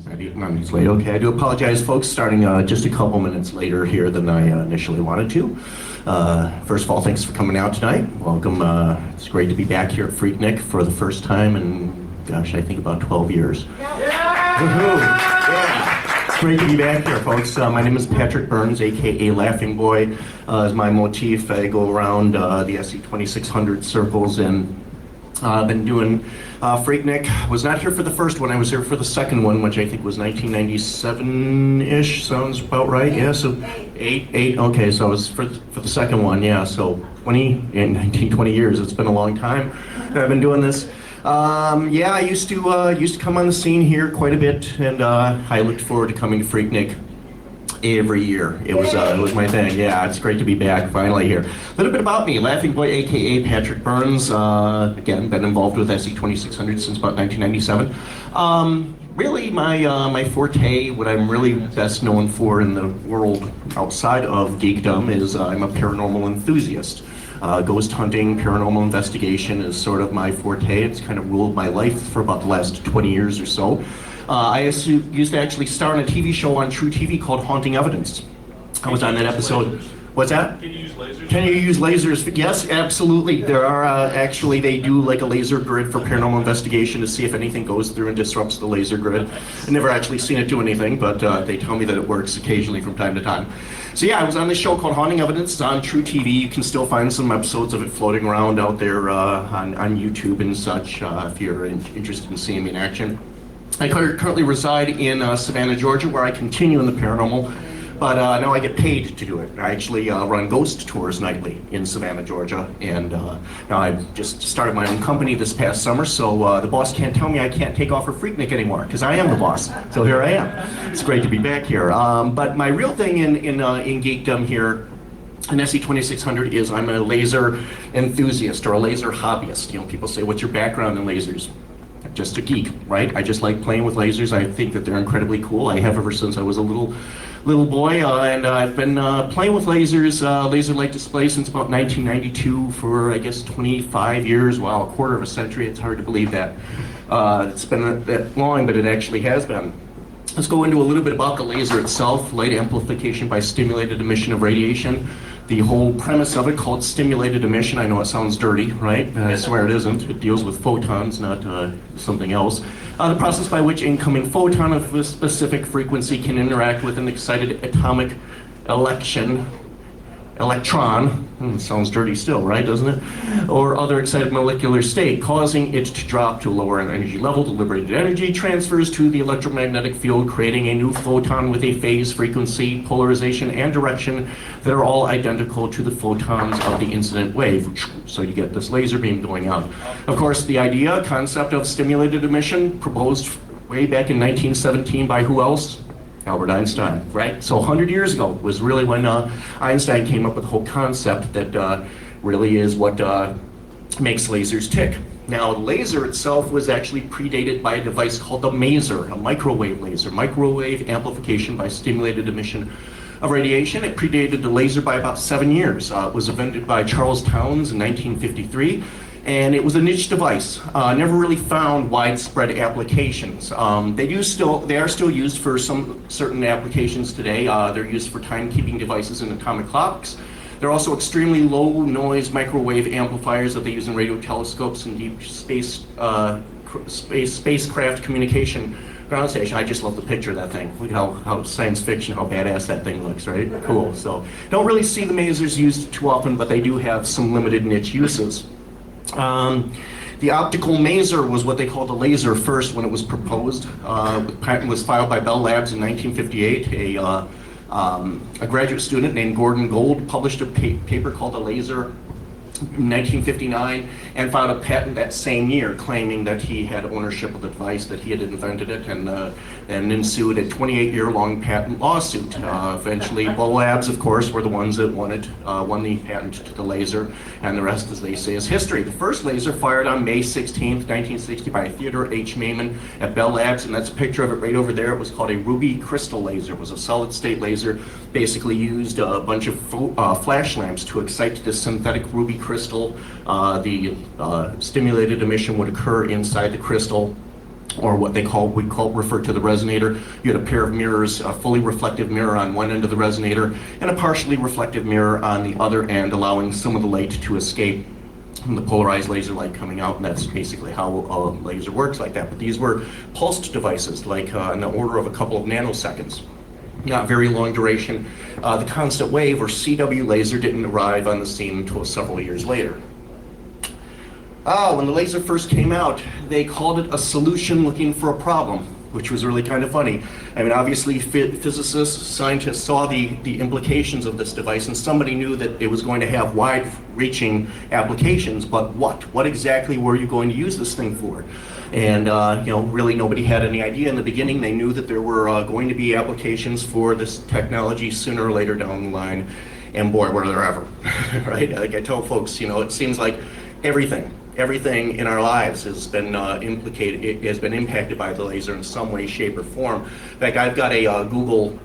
Minutes late. Okay, I do apologize, folks. Starting just a couple minutes later here than I initially wanted to. First of all, thanks for coming out tonight. Welcome. It's great to be back here at PhreakNIC for the first time in, gosh, I think about 12 years. Yeah. Woohoo! Yeah. It's great to be back here, folks. My name is Patrick Burns, aka Laughing Boy. Is my motif. I go around the SE 2600 circles and I've been doing PhreakNIC. Was not here for the first one. I was here for the second one, which I think was 1997-ish. Sounds about right. Yeah. So eight. Okay. So I was for the second one. Yeah. So 19, 20 years. It's been a long time that I've been doing this. Yeah. I used to come on the scene here quite a bit, and I looked forward to coming to PhreakNIC every year. It was my thing. Yeah, it's great to be back finally here. A little bit about me, Laughing Boy, aka Patrick Burns. Again, been involved with SE 2600 since about 1997. Really, my forte, what I'm really best known for in the world outside of geekdom is I'm a paranormal enthusiast. Ghost hunting, paranormal investigation is sort of my forte. It's kind of ruled my life for about the last 20 years or so. I used to actually star in a TV show on True TV called Haunting Evidence. I was on that episode. What's that? Can you use lasers? Can you use lasers? Yes, absolutely. There are actually, they do like a laser grid for paranormal investigation to see if anything goes through and disrupts the laser grid. I've never actually seen it do anything, but they tell me that it works occasionally from time to time. So yeah, I was on this show called Haunting Evidence. It's on True TV. You can still find some episodes of it floating around out there on YouTube and such if you're interested in seeing me in action. I currently reside in Savannah, Georgia, where I continue in the paranormal, but now I get paid to do it. I actually run ghost tours nightly in Savannah, Georgia, and now I've just started my own company this past summer, so the boss can't tell me I can't take off for PhreakNIC anymore, because I am the boss, so here I am. It's great to be back here. But my real thing in geekdom here in SE 2600 is I'm a laser enthusiast or a laser hobbyist. You know, people say, what's your background in lasers? Just a geek, right? I just like playing with lasers. I think that they're incredibly cool. I have ever since I was a little boy, and I've been playing with lasers, laser light display since about 1992 for, I guess, 25 years. Wow, a quarter of a century. It's hard to believe that it's been that long, but it actually has been. Let's go into a little bit about the laser itself. Light amplification by stimulated emission of radiation. The whole premise of it, called stimulated emission, I know it sounds dirty, right? I swear it isn't. It deals with photons, not something else. The process by which incoming photon of a specific frequency can interact with an excited atomic electron, sounds dirty still, right, doesn't it? Or other excited molecular state, causing it to drop to a lower energy level. The liberated energy transfers to the electromagnetic field, creating a new photon with a phase, frequency, polarization, and direction that are all identical to the photons of the incident wave. So you get this laser beam going out. Of course, the concept of stimulated emission, proposed way back in 1917 by who else? Albert Einstein, right? So 100 years ago was really when Einstein came up with the whole concept that really is what makes lasers tick. Now, the laser itself was actually predated by a device called the maser, a microwave laser, microwave amplification by stimulated emission of radiation. It predated the laser by about 7 years. It was invented by Charles Towns in 1953. And it was a niche device, never really found widespread applications. They are still used for some certain applications today. They're used for timekeeping devices and atomic clocks. They're also extremely low noise microwave amplifiers that they use in radio telescopes and deep spacecraft communication ground station. I just love the picture of that thing. Look at how science fiction, how badass that thing looks, right? Cool. So don't really see the masers used too often, but they do have some limited niche uses. The optical maser was what they called the laser first when it was proposed. The patent was filed by Bell Labs in 1958. A graduate student named Gordon Gold published a paper called The Laser in 1959 and filed a patent that same year claiming that he had ownership of the device, that he had invented it, and ensued a 28-year-long patent lawsuit. Eventually, Bell Labs, of course, were the ones that won the patent to the laser, and the rest, as they say, is history. The first laser fired on May 16th, 1960 by Theodore H. Maiman at Bell Labs, and that's a picture of it right over there. It was called a ruby crystal laser. It was a solid-state laser, basically used a bunch of flash lamps to excite the synthetic ruby crystal. The stimulated emission would occur inside the crystal. or what we refer to the resonator. You had a pair of mirrors, a fully reflective mirror on one end of the resonator, and a partially reflective mirror on the other end, allowing some of the light to escape from the polarized laser light coming out, and that's basically how a laser works like that. But these were pulsed devices, like in the order of a couple of nanoseconds. Not very long duration. The constant wave, or CW laser, didn't arrive on the scene until several years later. When the laser first came out, they called it a solution looking for a problem, which was really kind of funny. I mean, obviously physicists, scientists saw the implications of this device, and somebody knew that it was going to have wide-reaching applications, but what? What exactly were you going to use this thing for? And really nobody had any idea in the beginning. They knew that there were going to be applications for this technology sooner or later down the line, and boy, were there ever, right? Like I tell folks, it seems like everything in our lives has been impacted by the laser in some way, shape, or form. In fact, I've got a Google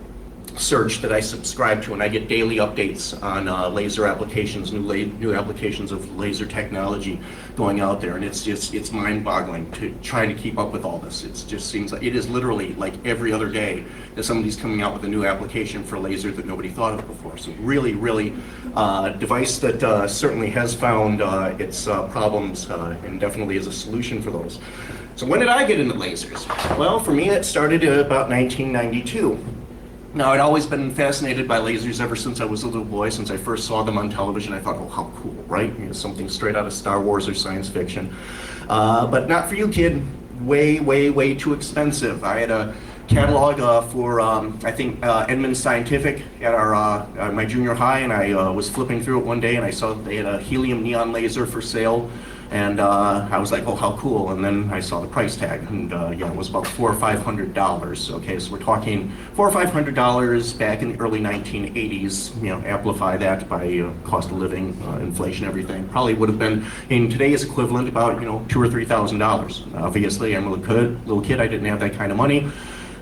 search that I subscribe to, and I get daily updates on laser applications, new applications of laser technology going out there, and it's mind-boggling to try to keep up with all this. It just seems like it is literally like every other day that somebody's coming out with a new application for laser that nobody thought of before. So really device that certainly has found its problems and definitely is a solution for those. So when did I get into lasers? Well, for me it started about 1992. Now, I'd always been fascinated by lasers ever since I was a little boy. Since I first saw them on television, I thought, oh, how cool, right? Something straight out of Star Wars or science fiction. But not for you, kid. Way too expensive. I had a catalog for, Edmund Scientific at my junior high, and I was flipping through it one day, and I saw that they had a helium neon laser for sale. And I was like, oh, how cool. And then I saw the price tag, and it was about $400 or $500. Okay, so we're talking $400 or $500 back in the early 1980s. Amplify that by cost of living, inflation, everything. Probably would have been, in today's equivalent, about $2,000 or $3,000. Obviously, I'm a little kid. I didn't have that kind of money.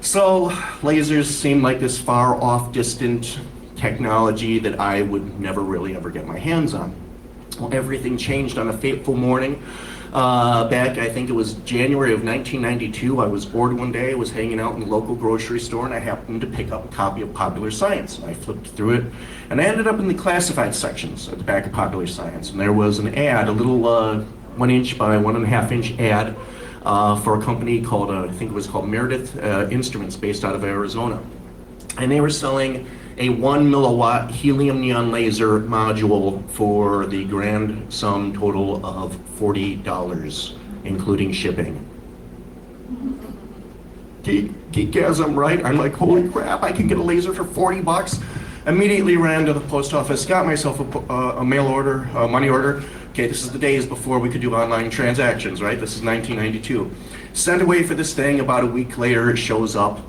So lasers seemed like this far off, distant technology that I would never really ever get my hands on. Well, everything changed on a fateful morning. Back, I think it was January of 1992, I was bored one day. I was hanging out in the local grocery store, and I happened to pick up a copy of Popular Science. And I flipped through it, and I ended up in the classified sections at the back of Popular Science. And there was an ad, a little 1-inch by 1.5-inch ad for a company called, I think it was called Meredith Instruments, based out of Arizona. And they were selling a 1 milliwatt helium neon laser module for the grand sum total of $40, including shipping. Geekgasm, right? I'm like, holy crap, I can get a laser for $40. Immediately ran to the post office, got myself a mail order, a money order. Okay, this is the days before we could do online transactions, right? This is 1992. Sent away for this thing. About a week later, it shows up.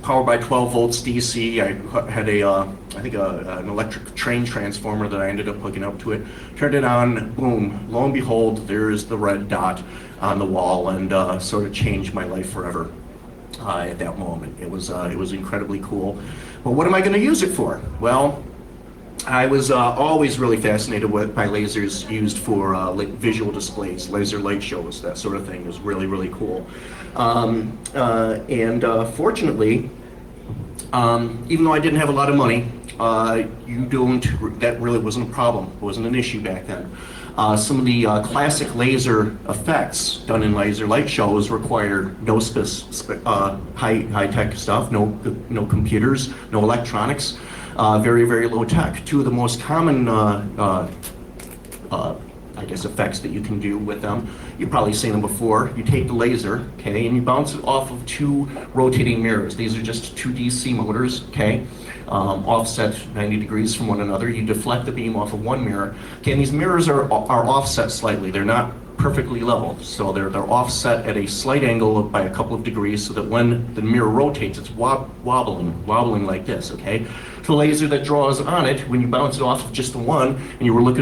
Powered by 12 volts DC. I had an electric train transformer that I ended up hooking up to it. Turned it on, boom, lo and behold, there's the red dot on the wall, and sort of changed my life forever at that moment. It was incredibly cool. But what am I going to use it for? Well, I was always really fascinated by lasers used for visual displays, laser light shows, that sort of thing. It was really cool. Fortunately, even though I didn't have a lot of money, that really wasn't a problem. It wasn't an issue back then. Some of the classic laser effects done in laser light shows require no high-tech stuff, no computers, no electronics. Very low tech. Two of the most common, effects that you can do with them, you've probably seen them before. You take the laser, okay, and you bounce it off of two rotating mirrors. These are just two DC motors, okay, offset 90 degrees from one another. You deflect the beam off of one mirror, okay, and these mirrors are offset slightly. They're not perfectly level, so they're offset at a slight angle by a couple of degrees, so that when the mirror rotates, it's wobbling like this, okay? The laser that draws on it, when you bounce it off of just the one, and you look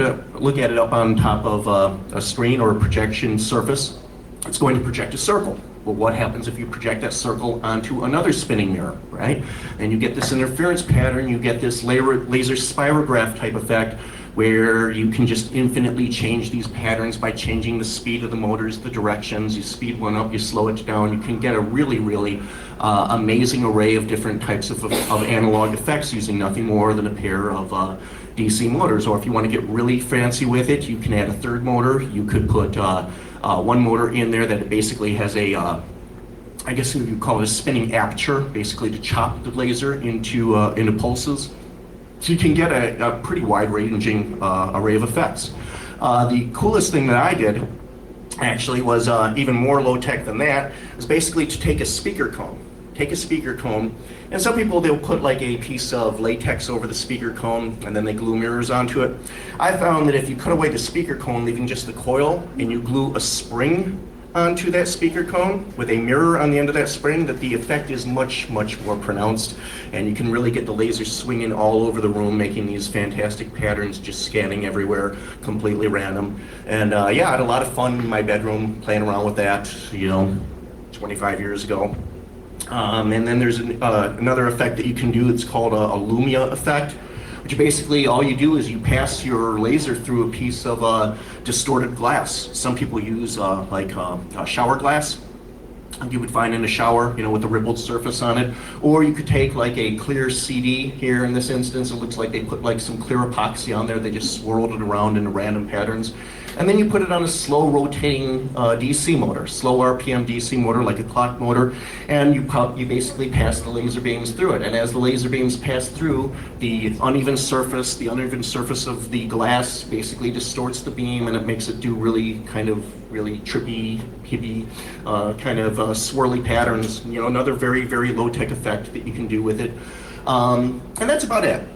at it up on top of a screen or a projection surface, it's going to project a circle. Well, what happens if you project that circle onto another spinning mirror, right? And you get this interference pattern, you get this laser spirograph type effect, where you can just infinitely change these patterns by changing the speed of the motors, the directions. You speed one up, you slow it down. You can get a really amazing array of different types of analog effects using nothing more than a pair of DC motors. Or if you want to get really fancy with it, you can add a third motor. You could put one motor in there that basically has a I guess you call it a spinning aperture, basically to chop the laser into pulses. So you can get a pretty wide-ranging array of effects. The coolest thing that I did actually was even more low-tech than that, is basically to take a speaker cone. And some people, they'll put like a piece of latex over the speaker cone and then they glue mirrors onto it. I found that if you cut away the speaker cone, leaving just the coil, and you glue a spring onto that speaker cone with a mirror on the end of that spring, that the effect is much more pronounced, and you can really get the laser swinging all over the room, making these fantastic patterns, just scanning everywhere, completely random. And yeah, I had a lot of fun in my bedroom playing around with that, 25 years ago. And then there's another effect that you can do. It's called a Lumia effect, which basically all you do is you pass your laser through a piece of distorted glass. Some people use shower glass, like you would find in a shower, with a rippled surface on it. Or you could take like a clear CD here. In this instance, it looks like they put like some clear epoxy on there. They just swirled it around into random patterns. And then you put it on a slow rotating DC motor, slow RPM DC motor, like a clock motor, and you basically pass the laser beams through it. And as the laser beams pass through, the uneven surface of the glass basically distorts the beam, and it makes it do really trippy, hippie, swirly patterns. Another very low-tech effect that you can do with it. And that's about it.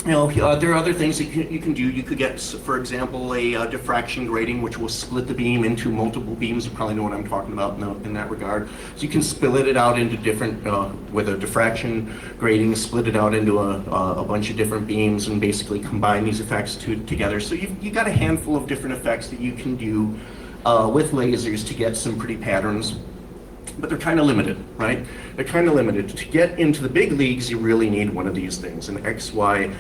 There are other things that you can do. You could get, for example, a diffraction grating, which will split the beam into multiple beams. You probably know what I'm talking about in that regard. So you can split it out into different, with a diffraction grating, split it out into a bunch of different beams and basically combine these effects together. So you've got a handful of different effects that you can do with lasers to get some pretty patterns. But they're kind of limited, right? They're kind of limited. To get into the big leagues, you really need one of these things, an XY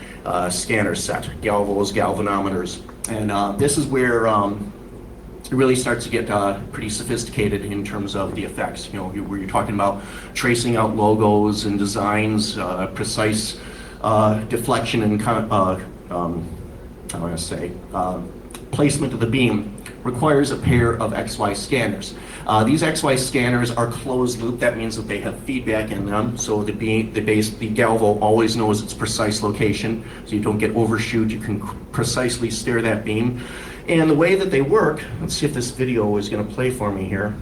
scanner set, galvos, galvanometers. And this is where it really starts to get pretty sophisticated in terms of the effects. Where you're talking about tracing out logos and designs, precise deflection and placement of the beam requires a pair of XY scanners. These XY scanners are closed loop. That means that they have feedback in them, so the galvo always knows its precise location, so you don't get overshoot. You can precisely steer that beam. And the way that they work, let's see if this video is going to play for me here.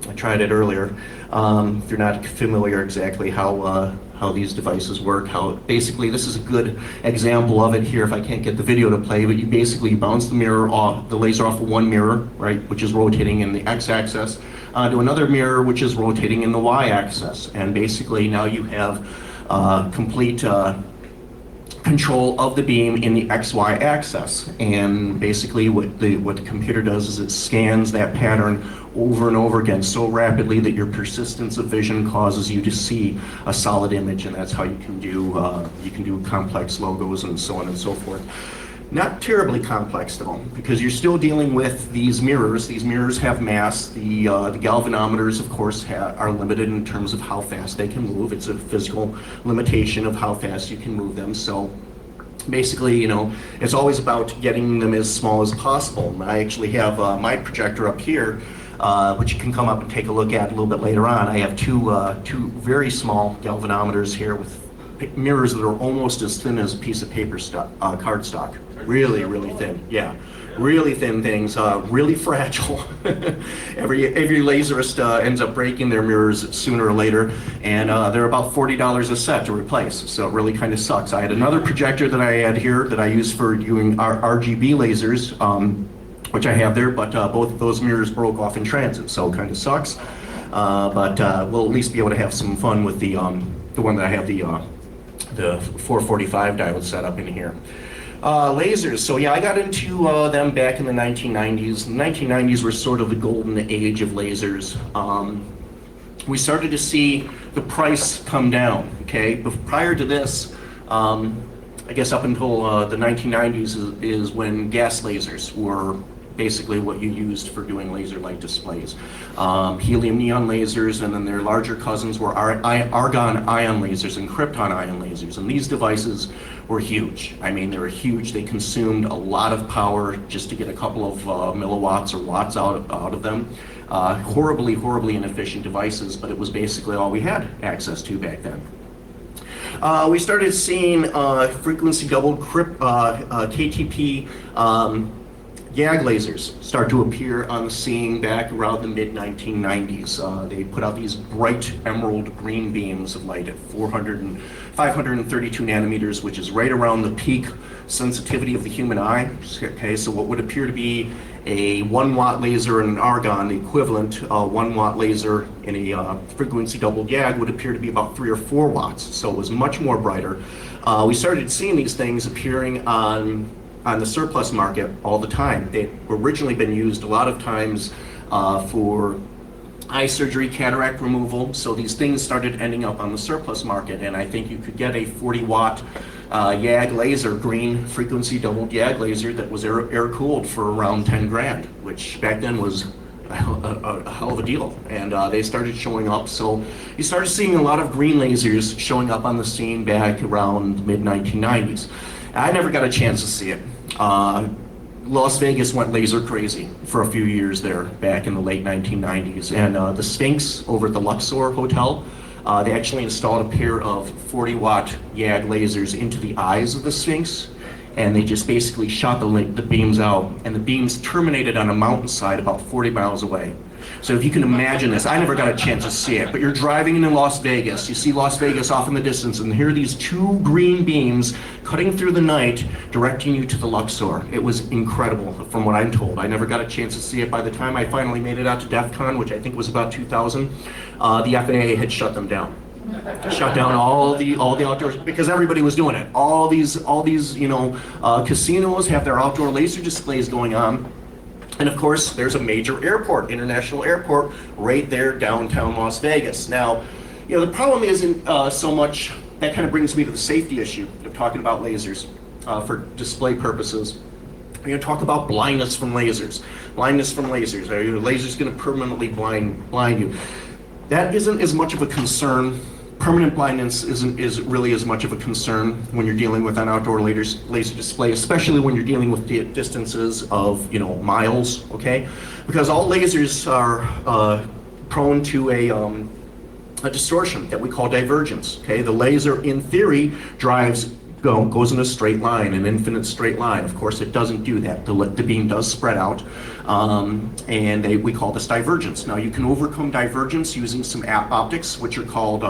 I tried it earlier. If you're not familiar exactly how these devices work, basically this is a good example of it here. If I can't get the video to play, but you basically bounce the laser off of one mirror, right, which is rotating in the x-axis, to another mirror which is rotating in the y-axis, and basically now you have complete control of the beam in the XY axis. And basically what the computer does is it scans that pattern over and over again so rapidly that your persistence of vision causes you to see a solid image, and that's how you can do complex logos and so on and so forth. Not terribly complex though, because you're still dealing with these mirrors. These mirrors have mass. The galvanometers, of course, are limited in terms of how fast they can move. It's a physical limitation of how fast you can move them. So basically, it's always about getting them as small as possible. I actually have my projector up here, which you can come up and take a look at a little bit later on. I have two very small galvanometers here with mirrors that are almost as thin as a piece of paper cardstock. Really thin, yeah. Really thin things, really fragile. Every laserist ends up breaking their mirrors sooner or later, and they're about $40 a set to replace, so it really kind of sucks. I had another projector that I had here that I use for doing RGB lasers, which I have there, but both of those mirrors broke off in transit, so it kind of sucks. But we'll at least be able to have some fun with the one that I have the 445 diode set up in here. Lasers, so yeah, I got into them back in the 1990s. The 1990s were sort of the golden age of lasers. We started to see the price come down, okay? But prior to this, I guess up until the 1990s is when gas lasers were basically what you used for doing laser light displays. Helium neon lasers, and then their larger cousins were argon ion lasers and krypton ion lasers. And these devices were huge. I mean, they were huge. They consumed a lot of power just to get a couple of milliwatts or watts out of them. Horribly, horribly inefficient devices, but it was basically all we had access to back then. We started seeing frequency doubled KTP YAG lasers start to appear on the scene back around the mid-1990s. They put out these bright emerald green beams of light at 532 nanometers, which is right around the peak sensitivity of the human eye. Okay, so what would appear to be a 1 watt laser in an argon, the equivalent 1 watt laser in a frequency doubled YAG would appear to be about 3 or 4 watts. So it was much more brighter. We started seeing these things appearing on the surplus market all the time. They'd originally been used a lot of times for eye surgery, cataract removal, so these things started ending up on the surplus market, and I think you could get a 40 watt YAG laser, green frequency doubled YAG laser that was air cooled for around 10 grand, which back then was a hell of a deal, and they started showing up. So you started seeing a lot of green lasers showing up on the scene back around mid-1990s. I never got a chance to see it. Las Vegas went laser crazy for a few years there back in the late 1990s, and the Sphinx over at the Luxor Hotel, they actually installed a pair of 40 watt YAG lasers into the eyes of the Sphinx, and they just basically shot the beams out, and the beams terminated on a mountainside about 40 miles away. So if you can imagine this, I never got a chance to see it, but you're driving into Las Vegas, you see Las Vegas off in the distance, and here are these 2 green beams cutting through the night, directing you to the Luxor. It was incredible, from what I'm told. I never got a chance to see it. By the time I finally made it out to DEF CON, which I think was about 2000, the FAA had shut them down. Shut down all the outdoors, because everybody was doing it. All these casinos have their outdoor laser displays going on. And of course, there's a major airport, international airport, right there downtown Las Vegas. Now, the problem isn't so much, that kind of brings me to the safety issue of talking about lasers for display purposes. We're going to talk about blindness from lasers. Blindness from lasers. Are your lasers going to permanently blind you? That isn't as much of a concern. Permanent blindness is really as much of a concern when you're dealing with an outdoor laser display, especially when you're dealing with distances of miles. Okay, because all lasers are prone to a distortion that we call divergence. Okay, the laser in theory goes in a straight line, an infinite straight line. Of course, it doesn't do that. The beam does spread out, and we call this divergence. Now, you can overcome divergence using some optics, which are called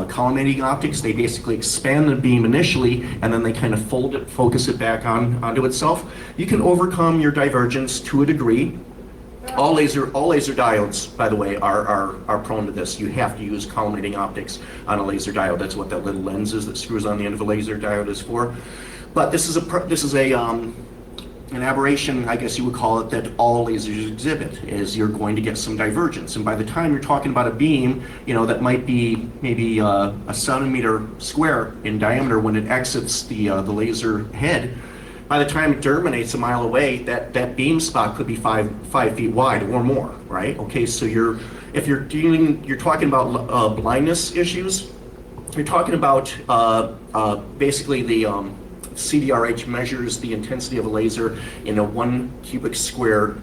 collimating optics. They basically expand the beam initially, and then they kind of focus it back onto itself. You can overcome your divergence to a degree. All laser diodes, by the way, are prone to this. You have to use collimating optics on a laser diode. That's what that little lens is that screws on the end of a laser diode is for. But this is an aberration, I guess you would call it, that all lasers exhibit, is you're going to get some divergence. And by the time you're talking about a beam, that might be maybe a centimeter square in diameter when it exits the laser head, by the time it terminates a mile away, that beam spot could be five feet wide or more, right? Okay, so you're talking about blindness issues. You're talking about basically the CDRH measures the intensity of a laser in a 1 square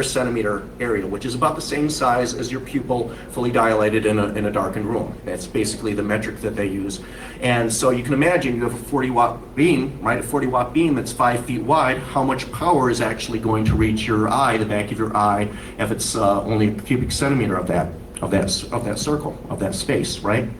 centimeter area, which is about the same size as your pupil fully dilated in a darkened room. That's basically the metric that they use. And so you can imagine you have a 40 watt beam, right? A 40 watt beam that's 5 feet wide. How much power is actually going to reach your eye, the back of your eye, if it's only a cubic centimeter of that circle, of that space, right?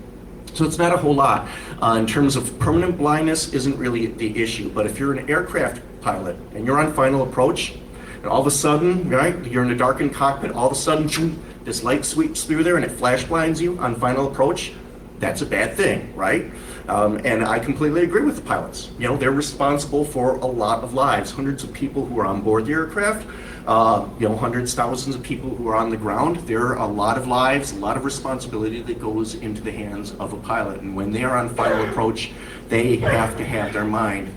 So it's not a whole lot. In terms of permanent blindness isn't really the issue, but if you're an aircraft pilot and you're on final approach, and all of a sudden, right, you're in a darkened cockpit, all of a sudden, this light sweeps through there and it flash blinds you on final approach, that's a bad thing, right? And I completely agree with the pilots. You know, they're responsible for a lot of lives, hundreds of people who are on board the aircraft, you know, hundreds, thousands of people who are on the ground. There are a lot of lives, a lot of responsibility that goes into the hands of a pilot. And when they are on final approach, they have to have their mind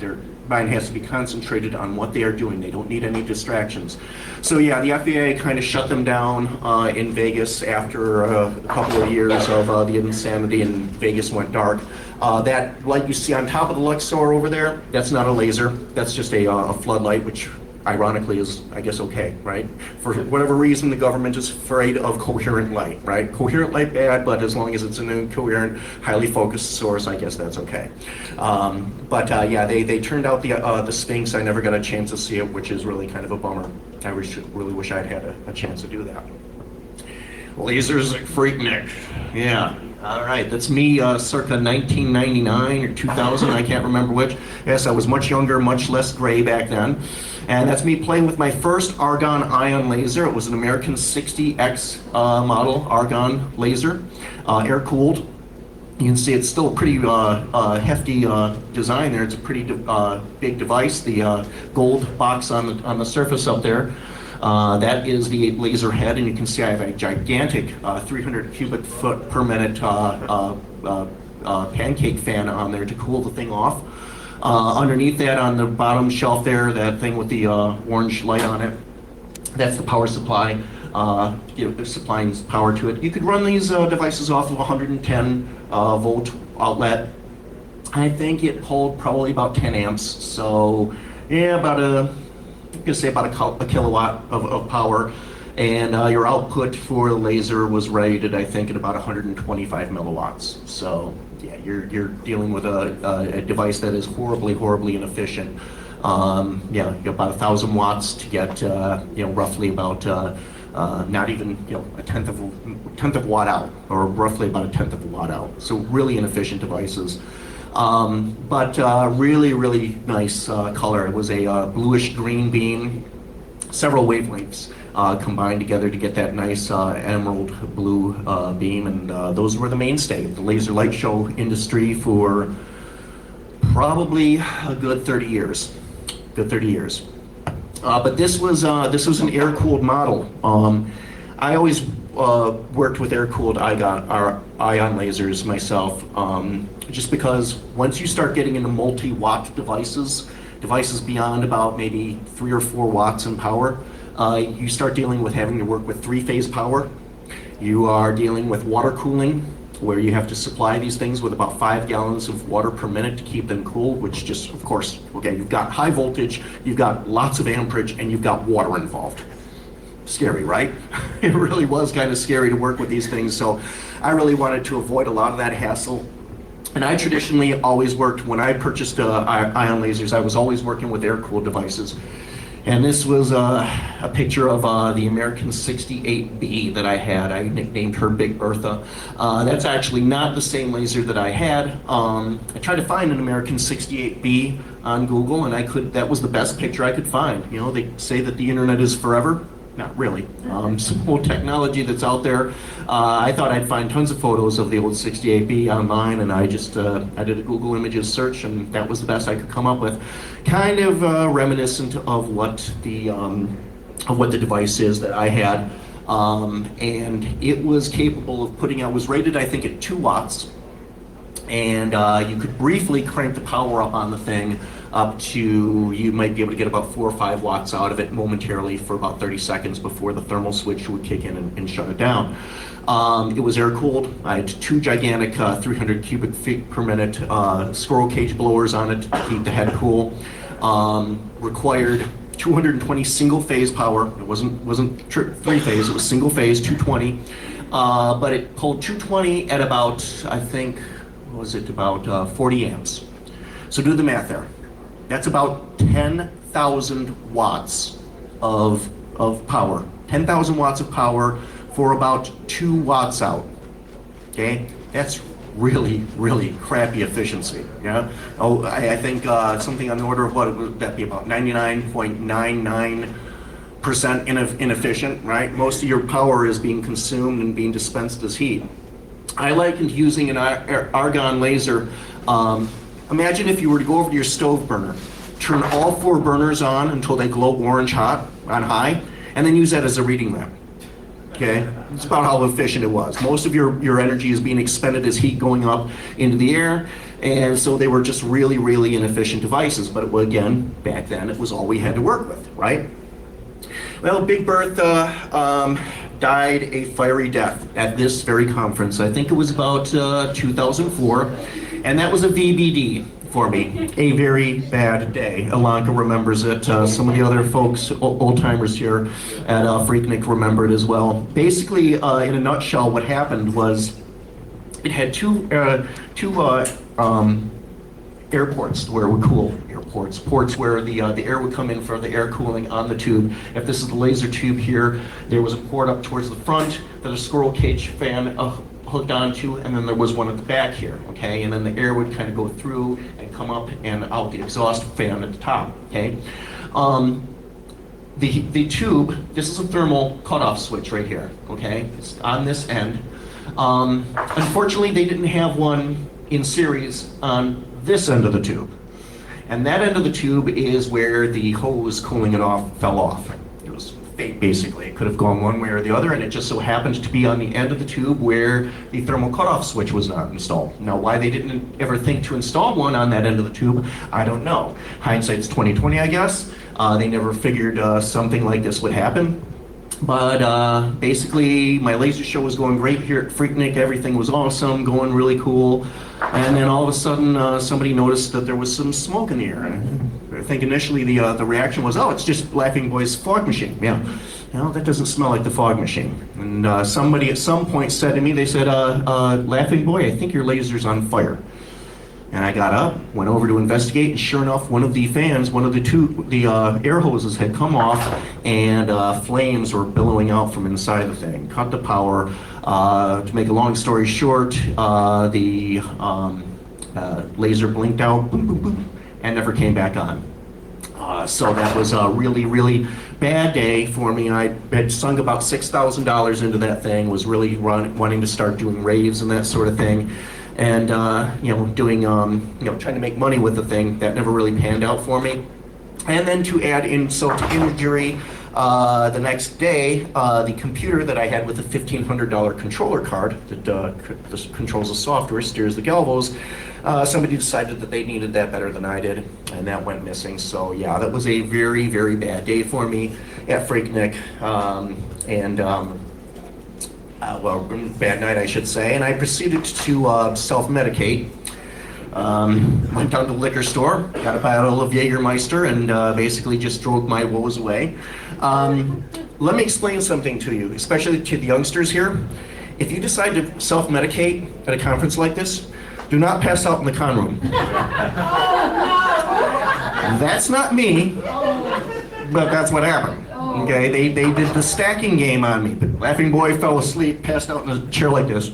has to be concentrated on what they are doing. They don't need any distractions. So yeah, the FAA kind of shut them down in Vegas after a couple of years of the insanity, and Vegas went dark. That light you see on top of the Luxor over there, that's not a laser. That's just a floodlight, which ironically is, I guess, okay, right? For whatever reason, the government is afraid of coherent light, right? Coherent light bad, but as long as it's an incoherent, highly focused source, I guess that's okay. Yeah, they turned out the Sphinx. I never got a chance to see it, which is really kind of a bummer. I really wish I'd had a chance to do that. Lasers at PhreakNIC. Yeah. All right, that's me circa 1999 or 2000, I can't remember which. Yes, I was much younger, much less gray back then. And that's me playing with my first argon ion laser. It was an American 60X model argon laser, air-cooled. You can see it's still a pretty hefty design there. It's a pretty big device. The gold box on the surface up there. That is the laser head, and you can see I have a gigantic 300 cubic foot per minute pancake fan on there to cool the thing off. Underneath that, on the bottom shelf there, that thing with the orange light on it, that's the power supply, supplying power to it. You could run these devices off of 110 volt outlet. I think it pulled probably about 10 amps, so yeah, about a kilowatt of power, and your output for the laser was rated, I think, at about 125 milliwatts. So yeah, you're dealing with a device that is horribly inefficient. Yeah, about 1,000 watts to get roughly about not even a tenth of a watt out, or roughly about a tenth of a watt out. So really inefficient devices. Really nice color. It was a bluish green beam, several wavelengths combined together to get that nice emerald blue beam, and those were the mainstay of the laser light show industry for probably a good 30 years. But this was an air-cooled model. I always worked with air-cooled ion lasers myself, just because once you start getting into multi-watt devices beyond about maybe 3 or 4 watts in power, you start dealing with having to work with 3-phase power. You are dealing with water cooling, where you have to supply these things with about 5 gallons of water per minute to keep them cool, which just, of course, okay, you've got high voltage, you've got lots of amperage, and you've got water involved. Scary, right? It really was kind of scary to work with these things, so I really wanted to avoid a lot of that hassle. And I traditionally always worked, when I purchased ion lasers, I was always working with air-cooled devices. And this was a picture of the American 68B that I had. I nicknamed her Big Bertha. That's actually not the same laser that I had. I tried to find an American 68B on Google, and that was the best picture I could find. You know, they say that the internet is forever. Not really. Some old technology that's out there. I thought I'd find tons of photos of the old 68B online, and I just I did a Google Images search, and that was the best I could come up with. Kind of reminiscent of what the device is that I had, and it was capable of putting out. Was rated, I think, at 2 watts, and you could briefly crank the power up on the thing up to, you might be able to get about 4 or 5 watts out of it momentarily for about 30 seconds before the thermal switch would kick in and shut it down. It was air-cooled. I had 2 gigantic 300 cubic feet per minute squirrel cage blowers on it to keep the head cool. Required 220 single-phase power. It wasn't 3-phase, it was single-phase, 220. But it pulled 220 at about, I think, what was it, about 40 amps. So do the math there. That's about 10,000 watts of power. 10,000 watts of power for about 2 watts out. Okay? That's really crappy efficiency. Yeah? Oh, I think something on the order of what would that be, about 99.99% inefficient, right? Most of your power is being consumed and being dispensed as heat. I likened using an argon laser. Imagine if you were to go over to your stove burner, turn all 4 burners on until they glow orange hot on high, and then use that as a reading lamp. Okay, that's about how efficient it was. Most of your energy is being expended as heat going up into the air, and so they were just really, really inefficient devices. But again, back then it was all we had to work with, right? Well, Big Bertha died a fiery death at this very conference. I think it was about 2004, and that was a VBD for me, a very bad day. Elanka remembers it. Some of the other folks, old timers here at PhreakNIC, remember it as well. Basically, in a nutshell, what happened was it had two airports where it would cool. Ports where the air would come in for the air cooling on the tube. If this is the laser tube here, there was a port up towards the front that a squirrel cage fan hooked onto, and then there was one at the back here, okay? And then the air would kind of go through and come up and out the exhaust fan at the top, okay? The tube, this is a thermal cutoff switch right here, okay? It's on this end. Unfortunately, they didn't have one in series on this end of the tube. And that end of the tube is where the hose cooling it off fell off. It was fake, basically. It could have gone one way or the other, and it just so happened to be on the end of the tube where the thermal cutoff switch was not installed. Now, why they didn't ever think to install one on that end of the tube, I don't know. Hindsight's 20/20, I guess. They never figured something like this would happen. But basically, my laser show was going great here at PhreakNIC. Everything was awesome, going really cool. And then all of a sudden, somebody noticed that there was some smoke in the air. And I think initially the reaction was, oh, it's just Laughing Boy's fog machine. Yeah, no, that doesn't smell like the fog machine. And somebody at some point said to me, they said, Laughing Boy, I think your laser's on fire. And I got up, went over to investigate, and sure enough, one of the fans, one of the air hoses had come off, and flames were billowing out from inside the thing. Cut the power. To make a long story short, the laser blinked out, boom, boom, boom, and never came back on. So that was a really, really bad day for me. I had sunk about $6,000 into that thing, was really wanting to start doing raves and that sort of thing. And doing trying to make money with the thing. That never really panned out for me. And then to add insult to injury, the next day, the computer that I had with a $1,500 controller card that controls the software, steers the galvos, somebody decided that they needed that better than I did, and that went missing. So yeah, that was a very, very bad day for me at PhreakNIC. Bad night, I should say, and I proceeded to self-medicate. Went down to the liquor store, got a bottle of Jägermeister, and basically just drove my woes away. Let me explain something to you, especially to the youngsters here. If you decide to self-medicate at a conference like this, do not pass out in the con room. That's not me, but that's what happened. Okay, they did the stacking game on me. But Laughing Boy fell asleep, passed out in a chair like this.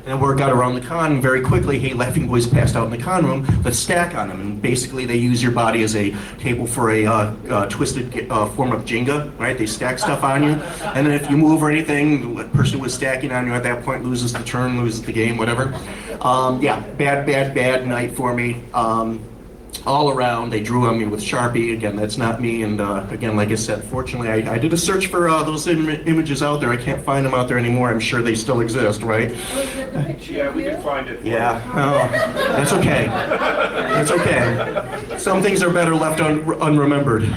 And word got around the con very quickly, hey, Laughing Boy's passed out in the con room, let's stack on him. And basically they use your body as a table for a twisted form of Jenga, right? They stack stuff on you, and then if you move or anything, the person who was stacking on you at that point loses the turn, loses the game, whatever. Yeah, bad night for me. All around, they drew on me with Sharpie. Again, that's not me. And again, like I said, fortunately, I did a search for those images out there. I can't find them out there anymore. I'm sure they still exist, right? Yeah, we can find it. Yeah, oh, that's okay. That's okay. Some things are better left unremembered.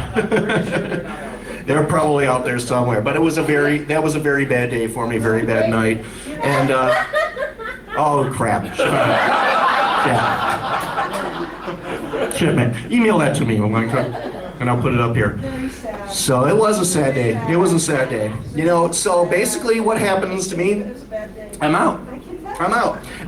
They're probably out there somewhere. But that was a very bad day for me, very bad night. And oh crap! Yeah. Shit, man. Email that to me, and I'll put it up here. So it was a sad day. It was a sad day. So basically what happens to me, I'm out.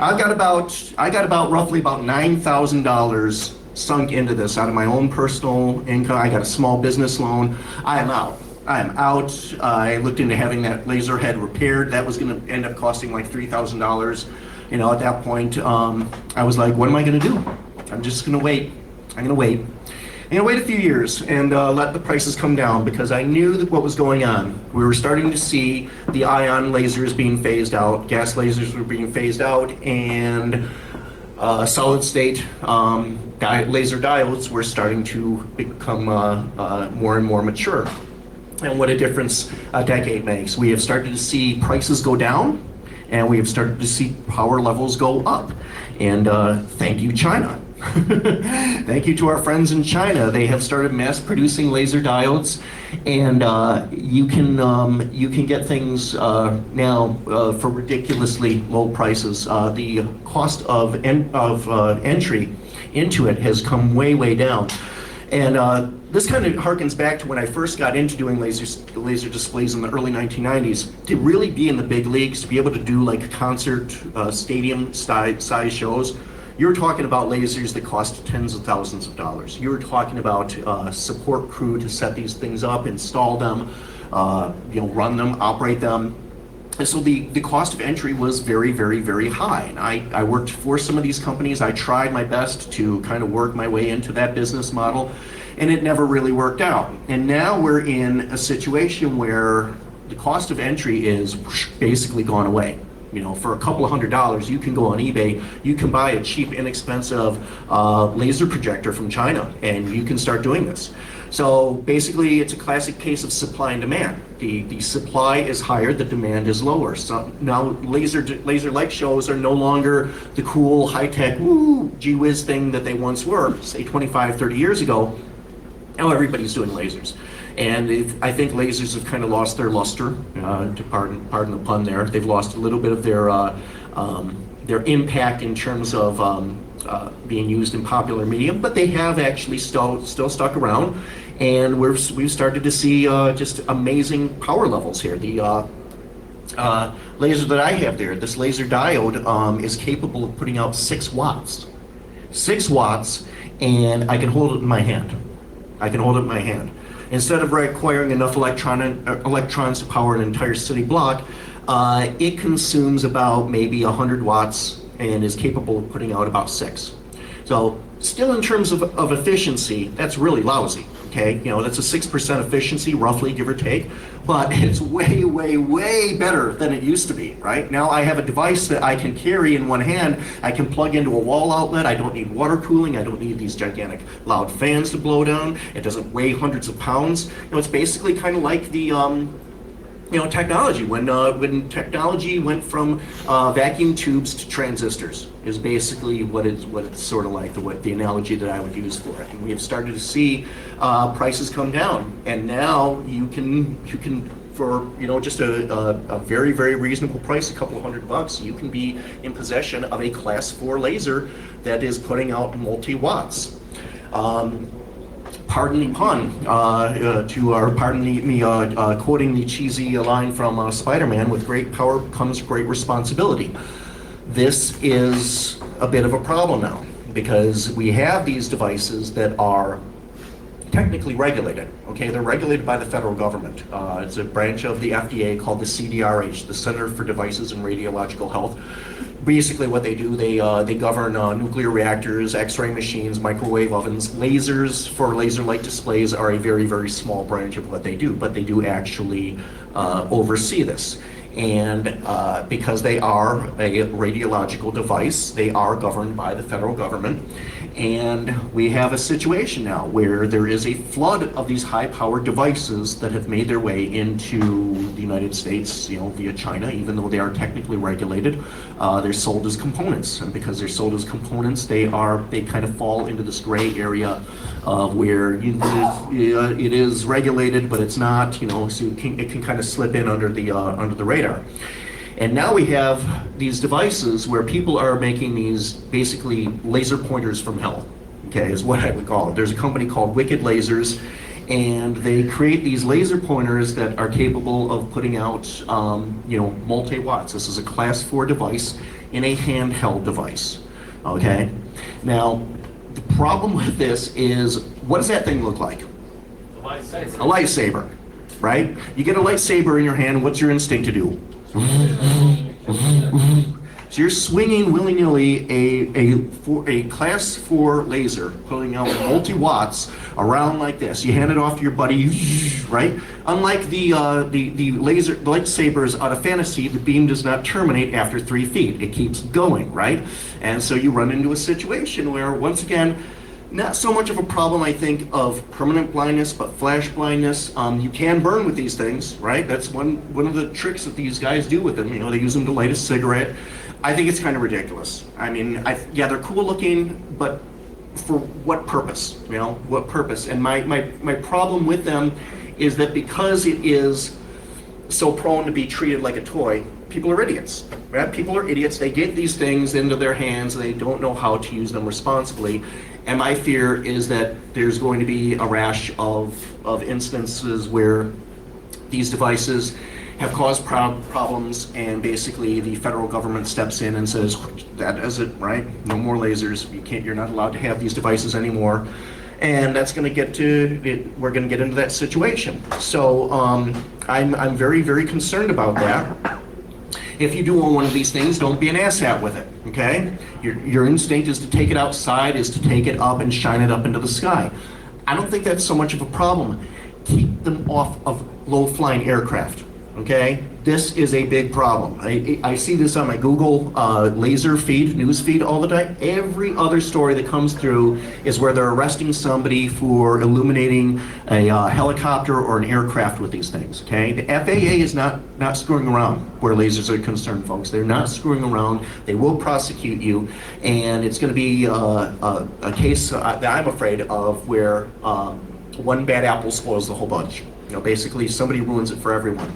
I got about roughly about $9,000 sunk into this out of my own personal income. I got a small business loan. I am out. I looked into having that laser head repaired. That was going to end up costing like $3,000. At that point, I was like, what am I going to do? I'm just going to wait. I'm going to wait. wait a few years and let the prices come down because I knew that what was going on. We were starting to see the ion lasers being phased out, gas lasers were being phased out, and solid state laser diodes were starting to become more and more mature. And what a difference a decade makes. We have started to see prices go down, and we have started to see power levels go up. And thank you, China. Thank you to our friends in China. They have started mass producing laser diodes, and you can get things now for ridiculously low prices. The cost of entry into it has come way down, and this kind of harkens back to when I first got into doing laser displays in the early 1990s. To really be in the big leagues, to be able to do like concert stadium size shows, you were talking about lasers that cost tens of thousands of dollars. You were talking about support crew to set these things up, install them, run them, operate them. And so the cost of entry was very high. And I worked for some of these companies. I tried my best to kind of work my way into that business model, and it never really worked out. And now we're in a situation where the cost of entry is basically gone away. For a couple of $100s, you can go on eBay, you can buy a cheap, inexpensive laser projector from China, and you can start doing this. So basically, it's a classic case of supply and demand. The supply is higher, the demand is lower. So now laser light shows are no longer the cool, high-tech, gee whiz thing that they once were, say 25, 30 years ago. Now everybody's doing lasers. And I think lasers have kind of lost their luster, to pardon the pun there. They've lost a little bit of their impact in terms of being used in popular medium, but they have actually still stuck around, and we've started to see just amazing power levels here. The laser that I have there, this laser diode, is capable of putting out 6 watts. 6 watts, and I can hold it in my hand. Instead of requiring enough electrons to power an entire city block, it consumes about maybe 100 watts and is capable of putting out about 6. So still in terms of efficiency, that's really lousy, okay? That's a 6% efficiency, roughly, give or take, but it's way better than it used to be, right? Now I have a device that I can carry in one hand. I can plug into a wall outlet. I don't need water cooling. I don't need these gigantic loud fans to blow down. It doesn't weigh hundreds of pounds. It's basically kind of like the technology. When technology went from vacuum tubes to transistors is basically what it's sort of like, the analogy that I would use for it. And we have started to see prices come down, and now you can for just a very reasonable price, a couple of $100, you can be in possession of a class 4 laser that is putting out multi-watts. Pardon the pun, quoting the cheesy line from Spider-Man, with great power comes great responsibility. This is a bit of a problem now, because we have these devices that are technically regulated, okay? They're regulated by the federal government. It's a branch of the FDA called the CDRH, the Center for Devices and Radiological Health. Basically what they do, they govern nuclear reactors, X-ray machines, microwave ovens. Lasers for laser light displays are a very small branch of what they do, but they do actually oversee this. And because they are a radiological device, they are governed by the federal government. And we have a situation now where there is a flood of these high-powered devices that have made their way into the United States, via China. Even though they are technically regulated, they're sold as components. And because they're sold as components, they kind of fall into this gray area where it is regulated, but it's not. So it can kind of slip in under the radar. And now we have these devices where people are making these basically laser pointers from hell, okay, is what I would call it. There's a company called Wicked Lasers, and they create these laser pointers that are capable of putting out, multi-watts. This is a class 4 device in a handheld device, okay? Now, the problem with this is, what does that thing look like? A lightsaber. A lightsaber, right? You get a lightsaber in your hand, what's your instinct to do? So you're swinging willy-nilly a class 4 laser, pulling out multi-watts around like this. You hand it off to your buddy, right? Unlike the lightsabers out of fantasy, the beam does not terminate after 3 feet. It keeps going, right? And so you run into a situation where, once again, not so much of a problem, I think, of permanent blindness, but flash blindness. You can burn with these things, right? That's one of the tricks that these guys do with them. You know, they use them to light a cigarette. I think it's kind of ridiculous. I mean, yeah, they're cool looking, but for what purpose? You know, what purpose? And my problem with them is that because it is so prone to be treated like a toy, people are idiots, right? People are idiots. They get these things into their hands. They don't know how to use them responsibly. And my fear is that there's going to be a rash of instances where these devices have caused problems, and basically the federal government steps in and says, that is it, right? No more lasers. You're not allowed to have these devices anymore. And that's going to get to it. We're going to get into that situation. So I'm very, very concerned about that. If you do own one of these things, don't be an asshat with it, okay? Your instinct is to take it outside, is to take it up and shine it up into the sky. I don't think that's so much of a problem. Keep them off of low-flying aircraft, okay? This is a big problem. I see this on my Google laser feed, news feed all the time. Every other story that comes through is where they're arresting somebody for illuminating a helicopter or an aircraft with these things, okay? The FAA is not screwing around where lasers are concerned, folks. They're not screwing around. They will prosecute you, and it's going to be a case that I'm afraid of where one bad apple spoils the whole bunch. You know, basically somebody ruins it for everyone.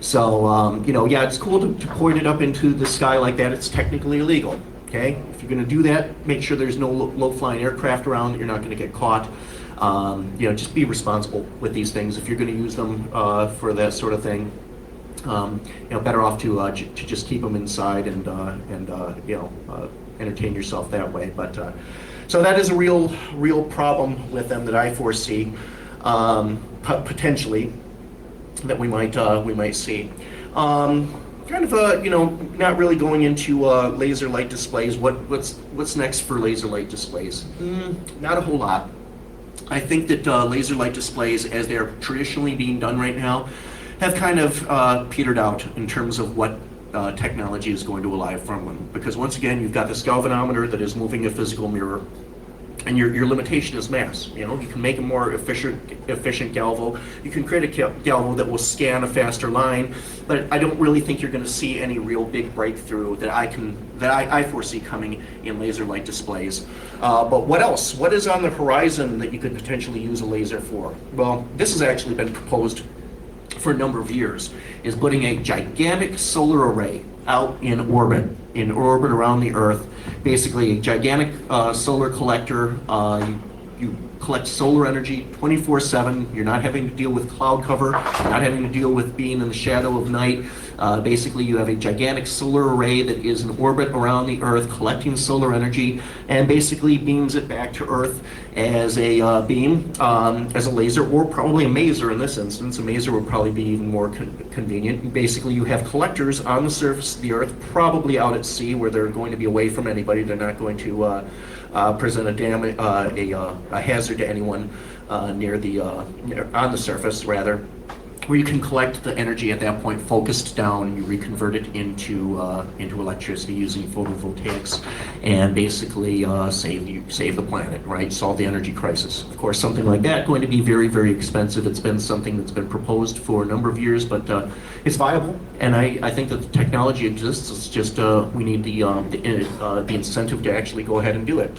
So, you know, yeah, it's cool to point it up into the sky like that. It's technically illegal, okay? If you're going to do that, make sure there's no low-flying aircraft around. You're not going to get caught. You know, just be responsible with these things. If you're going to use them for that sort of thing, you know, better off to just keep them inside and you know, entertain yourself that way. But so that is a real problem with them that I foresee potentially. That we might see. Kind of you know, not really going into laser light displays. What's next for laser light displays? Not a whole lot. I think that laser light displays, as they're traditionally being done right now, have kind of petered out in terms of what technology is going to allow from them. Because once again, you've got this galvanometer that is moving a physical mirror. And your limitation is mass. You know, you can make a more efficient galvo. You can create a galvo that will scan a faster line, but I don't really think you're going to see any real big breakthrough that I foresee coming in laser light displays. But what else? What is on the horizon that you could potentially use a laser for? Well, this has actually been proposed for a number of years. Is putting a gigantic solar array out in orbit around the Earth. Basically a gigantic solar collector. You collect solar energy 24/7. You're not having to deal with cloud cover. You're not having to deal with being in the shadow of night. Basically, you have a gigantic solar array that is in orbit around the Earth, collecting solar energy, and basically beams it back to Earth as a beam, as a laser, or probably a maser in this instance. A maser would probably be even more convenient. Basically, you have collectors on the surface of the Earth, probably out at sea, where they're going to be away from anybody. They're not going to present a hazard to anyone on the surface, rather, where you can collect the energy at that point, focused down, you reconvert it into electricity using photovoltaics, and basically save the planet, right? Solve the energy crisis. Of course, something like that going to be very, very expensive. It's been something that's been proposed for a number of years, but it's viable, and I think that the technology exists. It's just we need the incentive to actually go ahead and do it.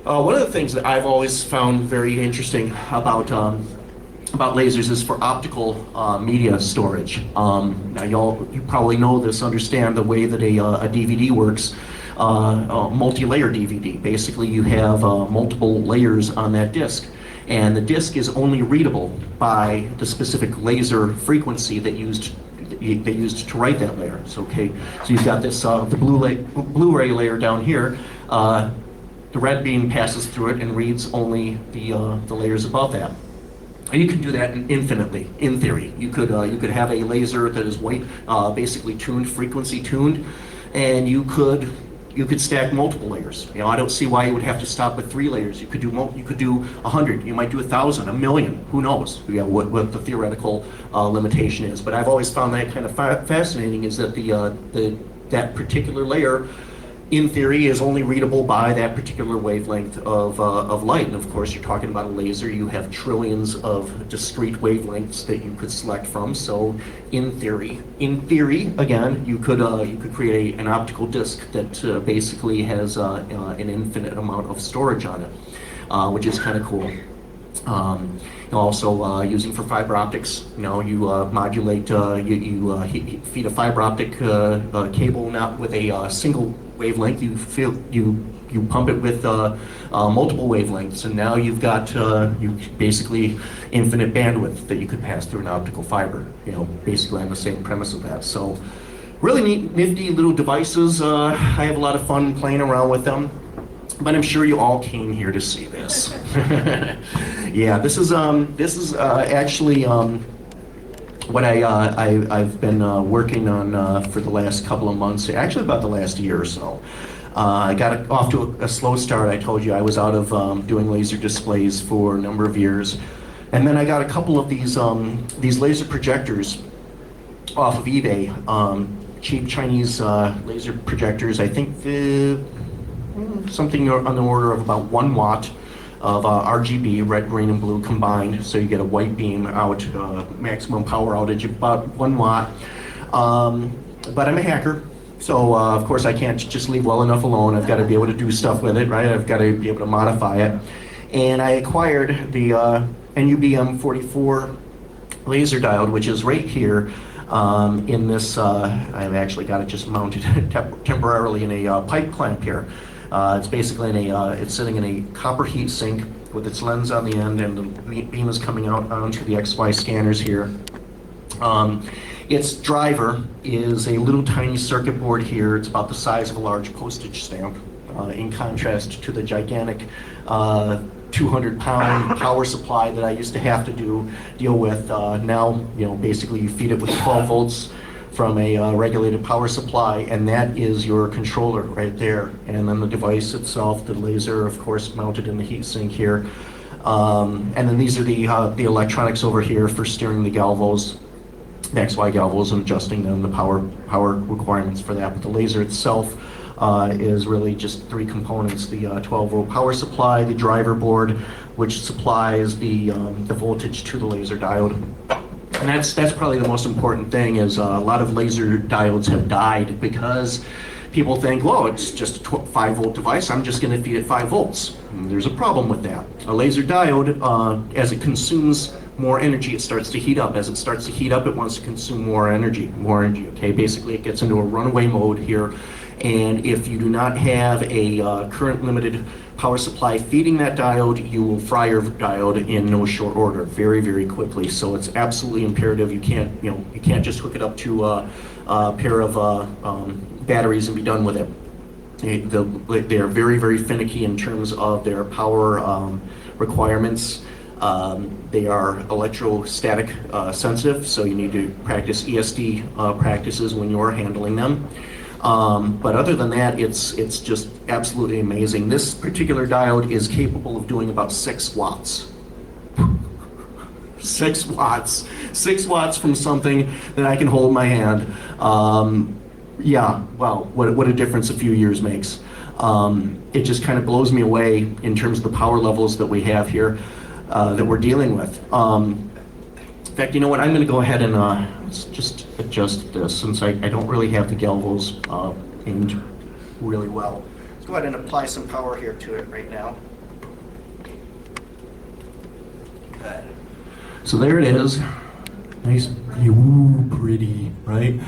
One of the things that I've always found very interesting about lasers is for optical media storage. Now you probably know this, understand the way that a DVD works, multi-layer DVD. Basically you have multiple layers on that disc, and the disc is only readable by the specific laser frequency that they used to write that layer. So you've got this the Blu-ray layer down here. The red beam passes through it and reads only the layers above that. And you can do that infinitely, in theory. You could have a laser that is basically tuned, frequency tuned, and you could stack multiple layers. You know, I don't see why you would have to stop with 3 layers. You could do 100. You might do 1,000, 1,000,000. Who knows? You know, what the theoretical limitation is. But I've always found that kind of fascinating. Is that that particular layer, in theory, is only readable by that particular wavelength of light. And of course, you're talking about a laser. You have trillions of discrete wavelengths that you could select from. So, in theory, again, you could create an optical disc that basically has an infinite amount of storage on it, which is kind of cool. Also using for fiber optics, you know, you modulate, you feed a fiber optic cable not with a single wavelength. You pump it with multiple wavelengths, and now you've got you basically infinite bandwidth that you could pass through an optical fiber. You know, basically on the same premise of that. So, really neat, nifty little devices. I have a lot of fun playing around with them. But I'm sure you all came here to see this. Yeah, this is actually what I've been working on for the last couple of months. Actually, about the last year or so. I got off to a slow start. I told you I was out of doing laser displays for a number of years, and then I got a couple of these laser projectors off of eBay. Cheap Chinese laser projectors. I think something on the order of about 1 watt of RGB, red, green, and blue combined. So you get a white beam out, maximum power outage, about 1 watt. But I'm a hacker, so of course I can't just leave well enough alone. I've got to be able to do stuff with it, right? I've got to be able to modify it. And I acquired the NUBM44 laser diode, which is right here. In this, I've actually got it just mounted temporarily in a pipe clamp here. It's basically it's sitting in a copper heat sink with its lens on the end, and the beam is coming out onto the XY scanners here. Its driver is a little tiny circuit board here. It's about the size of a large postage stamp, in contrast to the gigantic 200-pound power supply that I used to have to deal with. Now, you know, basically you feed it with 12 volts from a regulated power supply, and that is your controller right there. And then the device itself, the laser, of course, mounted in the heat sink here. And then these are the electronics over here for steering the galvos, the XY galvos, and adjusting them, the power requirements for that. But the laser itself is really just 3 components: the 12-volt power supply, the driver board, which supplies the voltage to the laser diode. And that's probably the most important thing. Is a lot of laser diodes have died because people think, well, it's just a 5-volt device, I'm just going to feed it 5 volts. And there's a problem with that. A laser diode, as it consumes more energy, it starts to heat up. As it starts to heat up, it wants to consume more energy, okay? Basically, it gets into a runaway mode here. And if you do not have a current limited power supply feeding that diode, you will fry your diode in no short order, very, very quickly. So it's absolutely imperative. You can't just hook it up to a pair of batteries and be done with it. They are very, very finicky in terms of their power requirements. They are electrostatic sensitive, so you need to practice ESD practices when you're handling them. But other than that, it's just absolutely amazing. This particular diode is capable of doing about 6 watts. 6 watts. 6 watts from something that I can hold in my hand. Yeah, wow, what a difference a few years makes. It just kind of blows me away in terms of the power levels that we have here, that we're dealing with. In fact, you know what, I'm going to go ahead and let's just adjust this, since I don't really have the galvos aimed really well. Let's go ahead and apply some power here to it right now. Okay. So there it is. Nice, ooh, pretty, right?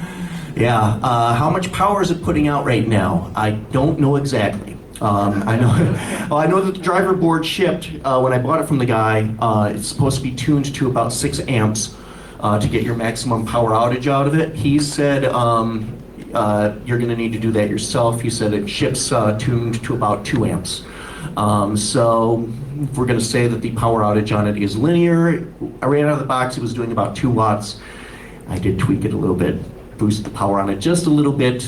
Yeah, how much power is it putting out right now? I don't know exactly. I know that the driver board shipped when I bought it from the guy. It's supposed to be tuned to about 6 amps to get your maximum power outage out of it. He said you're going to need to do that yourself. He said it ships tuned to about 2 amps. So if we're going to say that the power outage on it is linear, right out of the box it was doing about 2 watts. I did tweak it a little bit. boost the power on it just a little bit,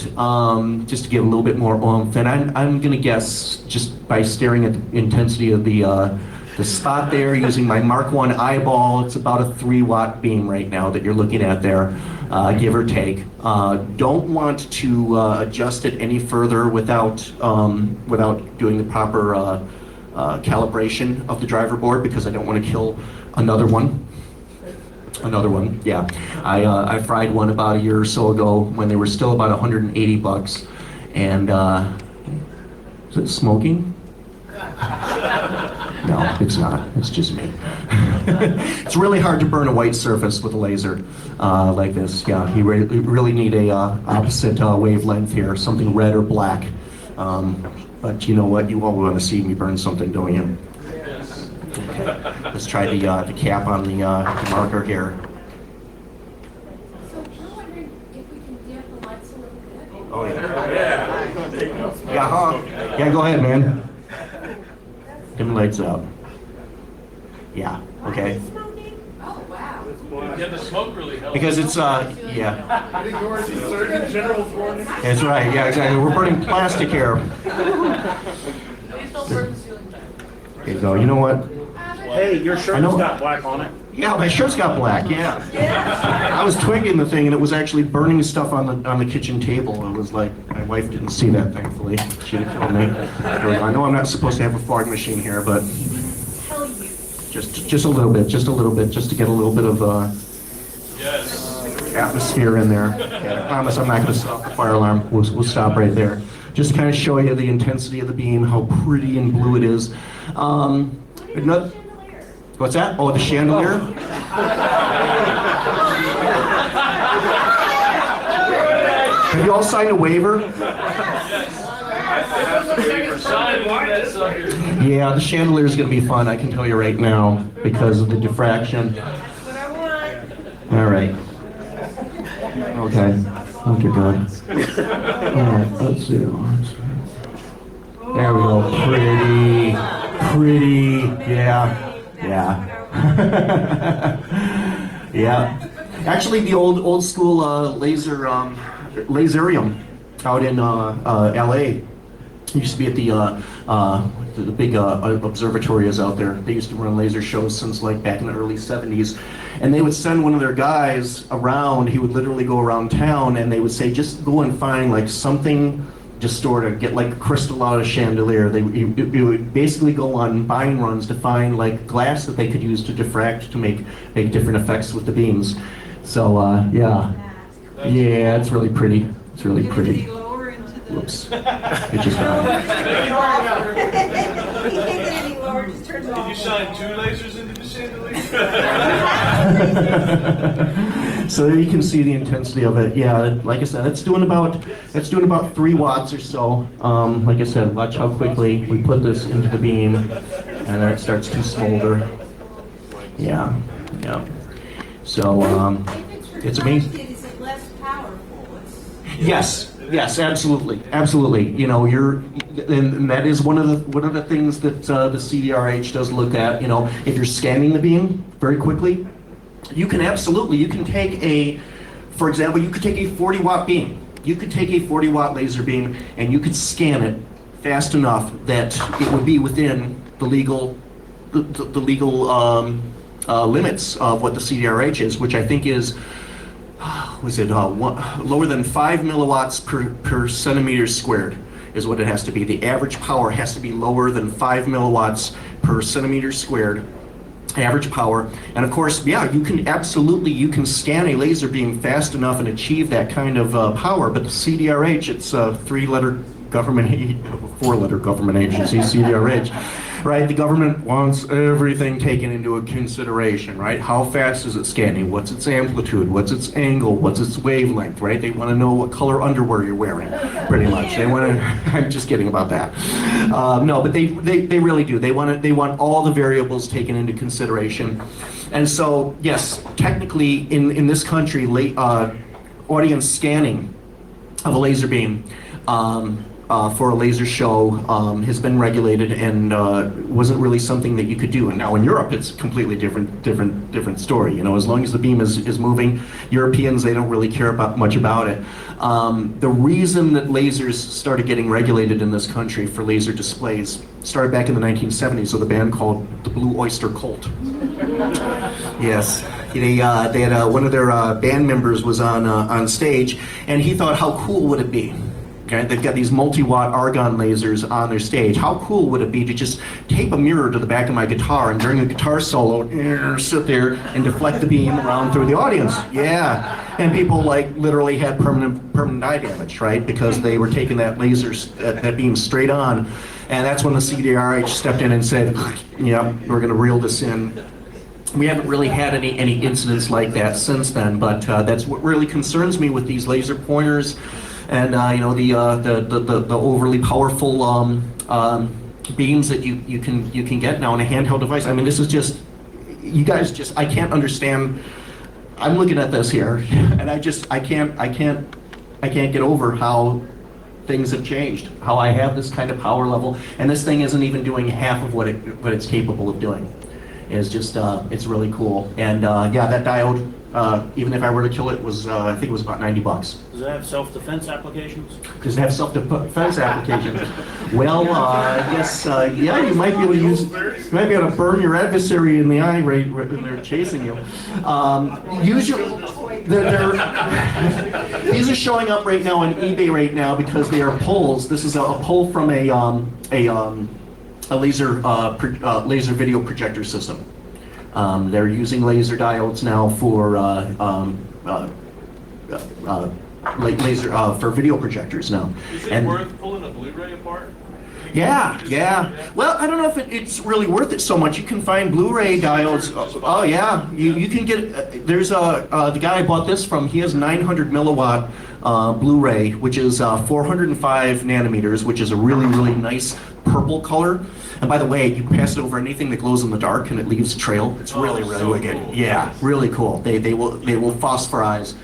just to get a little bit more oomph. And I'm going to guess, just by staring at the intensity of the spot there, using my Mark 1 eyeball, it's about a 3-watt beam right now that you're looking at there, give or take. Don't want to adjust it any further without doing the proper calibration of the driver board, because I don't want to kill another one. Yeah. I fried one about a year or so ago when they were still about $180, and is it smoking? No, it's not. It's just me. It's really hard to burn a white surface with a laser like this. Yeah, you really need a opposite wavelength here, something red or black. But you know what? You all want to see me burn something, don't you? Okay. Let's try the cap on the marker here. So I'm wondering if we can dim the lights a little bit. Oh yeah. Yeah. There you go. Yeah, go ahead, man. Dim the lights up. Yeah. Okay. Oh, wow. Yeah, the smoke really helps. Because it's yeah. I think yours is Surgeon General's warning. That's right. Yeah, exactly. We're burning plastic here. Please don't burn the ceiling fan. There you go. You know what? Hey, your I shirt's know. got black on it. Yeah, my shirt's got black. Yeah. I was twigging the thing, and it was actually burning stuff on the kitchen table. It was like, my wife didn't see that, thankfully. She'd have killed me. I know I'm not supposed to have a fog machine here, but Tell you. just a little bit, just to get a little bit of Yes. atmosphere in there. Yeah, I promise I'm not going to stop the fire alarm. We'll stop right there. Just to kind of show you the intensity of the beam, how pretty and blue it is. What's that? Oh, the chandelier? Have you all signed a waiver? Yeah, the chandelier is going to be fun, I can tell you right now, because of the diffraction. All right. Okay. Okay, good. All right, let's see. There we go. Pretty. Yeah. Yeah. Actually, the old school laserium out in LA. Used to be at the big observatories out there. They used to run laser shows since like back in the early 70s. And they would send one of their guys around. He would literally go around town, and they would say, just go and find like something distorted, get like a crystal out of a chandelier. It would basically go on buying runs to find like glass that they could use to diffract, to make different effects with the beams. So yeah, it's really pretty. It's really pretty. Whoops. It just Did you shine 2 lasers into the chandelier? So there you can see the intensity of it. Yeah, like I said, it's doing about 3 watts or so. Like I said, watch how quickly we put this into the beam, and then it starts to smolder. Yeah. So it's amazing. Is it less powerful? Yes, absolutely. You know, and that is one of the things that the CDRH does look at. You know, if you're scanning the beam very quickly, you can take for example, you could take a 40-watt beam. You could take a 40-watt laser beam, and you could scan it fast enough that it would be within the legal limits of what the CDRH is, which I think is. Lower than 5 milliwatts per centimeter squared is what it has to be. The average power has to be lower than 5 milliwatts per centimeter squared, average power. And of course, yeah, you can scan a laser beam fast enough and achieve that kind of power, but the CDRH, it's a 4-letter government agency, CDRH. Right, the government wants everything taken into consideration, right? How fast is it scanning? What's its amplitude? What's its angle? What's its wavelength, right? They want to know what color underwear you're wearing, pretty much. They want to, I'm just kidding about that. No, but they really do. They want all the variables taken into consideration. And so, yes, technically in this country, audience scanning of a laser beam, for a laser show has been regulated and wasn't really something that you could do. And now in Europe, it's a completely different story. You know, as long as the beam is moving, Europeans, they don't really care much about it. The reason that lasers started getting regulated in this country for laser displays started back in the 1970s with a band called the Blue Oyster Cult. Yes, they had one of their band members was on stage, and he thought, how cool would it be? Okay, they've got these multi-watt argon lasers on their stage. How cool would it be to just tape a mirror to the back of my guitar and during a guitar solo, sit there and deflect the beam around through the audience? Yeah, and people like literally had permanent eye damage, right? Because they were taking that laser, that beam straight on, and that's when the CDRH stepped in and said, yeah, we're going to reel this in. We haven't really had any incidents like that since then, but that's what really concerns me with these laser pointers. And you know, the overly powerful beams that you can get now in a handheld device. I mean, this is just, you guys just, I can't understand. I'm looking at this here, and I can't get over how things have changed. How I have this kind of power level, and this thing isn't even doing half of what it's capable of doing. It's just, it's really cool. And yeah, that diode, even if I were to kill it, was I think it was about $90. Does it have self-defense applications? Does it have self-defense applications? Well, yes, yeah, you might be able to use, you might be able to burn your adversary in the eye right when they're chasing you. Usually, these are showing up right now on eBay right now because they are pulls. This is a pull from a laser video projector system. They're using laser diodes now for for video projectors now. Is it worth pulling a Blu-ray apart? Yeah. Well, I don't know if it's really worth it so much. You can find Blu-ray diodes. Oh yeah, you can get. There's the guy I bought this from. He has 900 milliwatt Blu-ray, which is 405 nanometers, which is a really nice purple color. And by the way, you pass it over anything that glows in the dark and it leaves a trail. It's really wicked. Cool. Yeah, really cool. They will phosphorize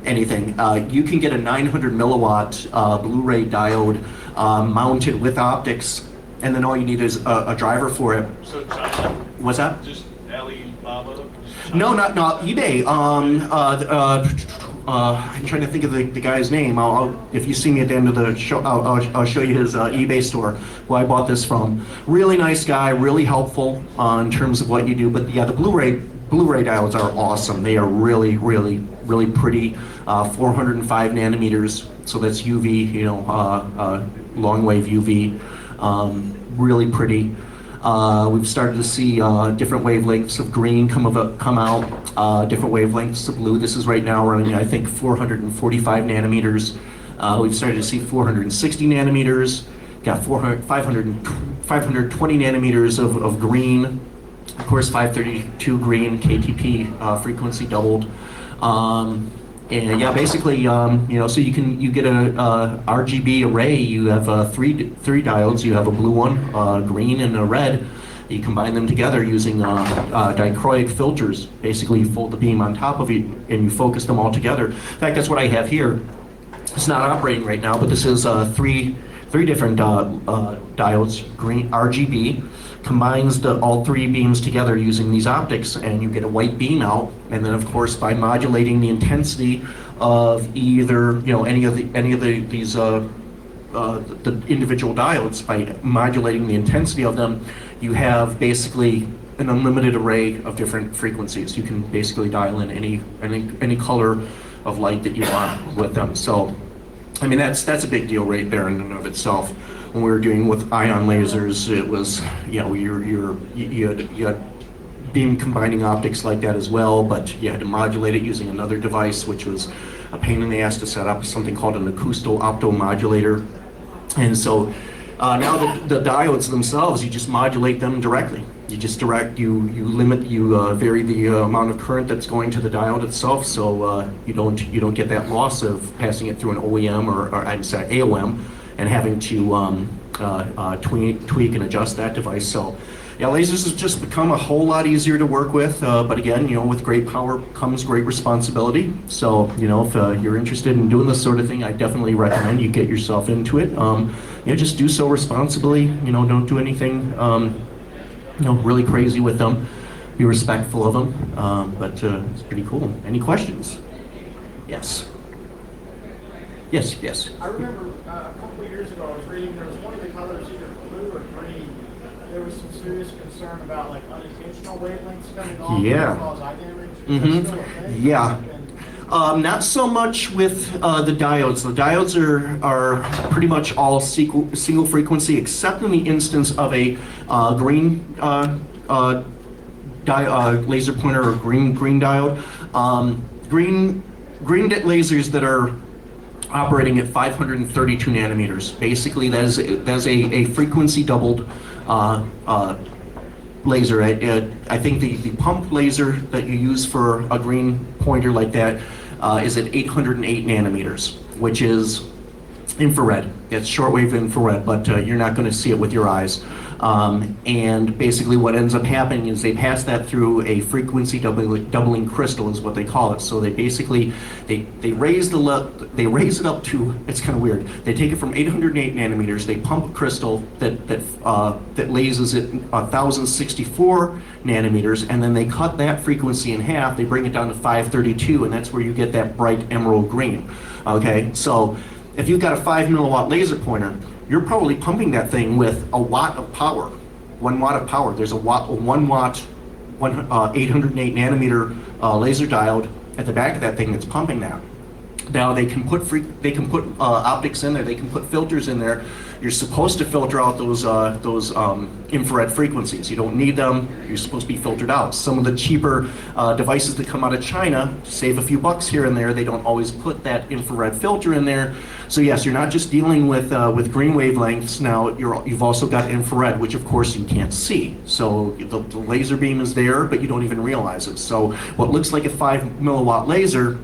anything. You can get a 900 milliwatt Blu-ray diode mounted with optics, and then all you need is a driver for it. So China? What's that? Just Alibaba? No, not eBay. I'm trying to think of the guy's name. If you see me at the end of the show, I'll show you his eBay store, who I bought this from. Really nice guy, really helpful in terms of what you do. But yeah, the Blu-ray diodes are awesome. They are really pretty. 405 nanometers, so that's UV, you know, long wave UV. Really pretty. We've started to see different wavelengths of green come out, different wavelengths of blue. This is right now running, I think, 445 nanometers. We've started to see 460 nanometers, got 520 nanometers of green. Of course, 532 green, KTP frequency doubled. And yeah, basically, you know, so you get a RGB array. You have three diodes. You have a blue one, green, and a red. You combine them together using dichroic filters. Basically, you fold the beam on top of it and you focus them all together. In fact, that's what I have here. It's not operating right now, but this is three different diodes, green RGB. Combines all three beams together using these optics, and you get a white beam out. And then, of course, by modulating the intensity of either, you know, any of these the individual diodes, by modulating the intensity of them, you have basically an unlimited array of different frequencies. You can basically dial in any color of light that you want with them. So, I mean, that's a big deal right there in and of itself. When we were doing with ion lasers, it was, you know, you had beam combining optics like that as well, but you had to modulate it using another device, which was a pain in the ass to set up, something called an acousto-optomodulator. And so now the diodes themselves, you just modulate them directly. You just vary the amount of current that's going to the diode itself, so you don't get that loss of passing it through an OEM or I'm sorry, AOM, and having to tweak and adjust that device. So Yeah, lasers has just become a whole lot easier to work with, but again, with great power comes great responsibility. So, if you're interested in doing this sort of thing, I definitely recommend you get yourself into it. Just do so responsibly. Don't do anything, really crazy with them. Be respectful of them, but it's pretty cool. Any questions? Yes. Yes. I remember a couple of years ago, I was reading there was one of the colors, either blue or green. There was some serious concern about like unintentional wavelengths coming off as cause eye damage. Is that still a thing? Yeah. Not so much with the diodes. The diodes are pretty much all single frequency, except in the instance of a green laser pointer or green diode. Green lasers that are operating at 532 nanometers. Basically, that's a frequency doubled laser. I think the pump laser that you use for a green pointer like that is at 808 nanometers, which is infrared. It's shortwave infrared, but you're not going to see it with your eyes. And basically what ends up happening is they pass that through a frequency doubling crystal is what they call it. So they basically, they raise it up to, it's kind of weird. They take it from 808 nanometers, they pump a crystal that lasers at 1064 nanometers, and then they cut that frequency in half, they bring it down to 532, and that's where you get that bright emerald green. Okay, so if you've got a 5 milliwatt laser pointer, you're probably pumping that thing with a watt of power, 1 watt of power. There's a 1 watt, 808 nanometer laser diode at the back of that thing that's pumping that. Now they can put optics in there. They can put filters in there. You're supposed to filter out those infrared frequencies. You don't need them. You're supposed to be filtered out. Some of the cheaper devices that come out of China save a few bucks here and there. They don't always put that infrared filter in there. So yes, you're not just dealing with green wavelengths. Now you've also got infrared, which of course you can't see. So the laser beam is there, but you don't even realize it. So what looks like a 5 milliwatt laser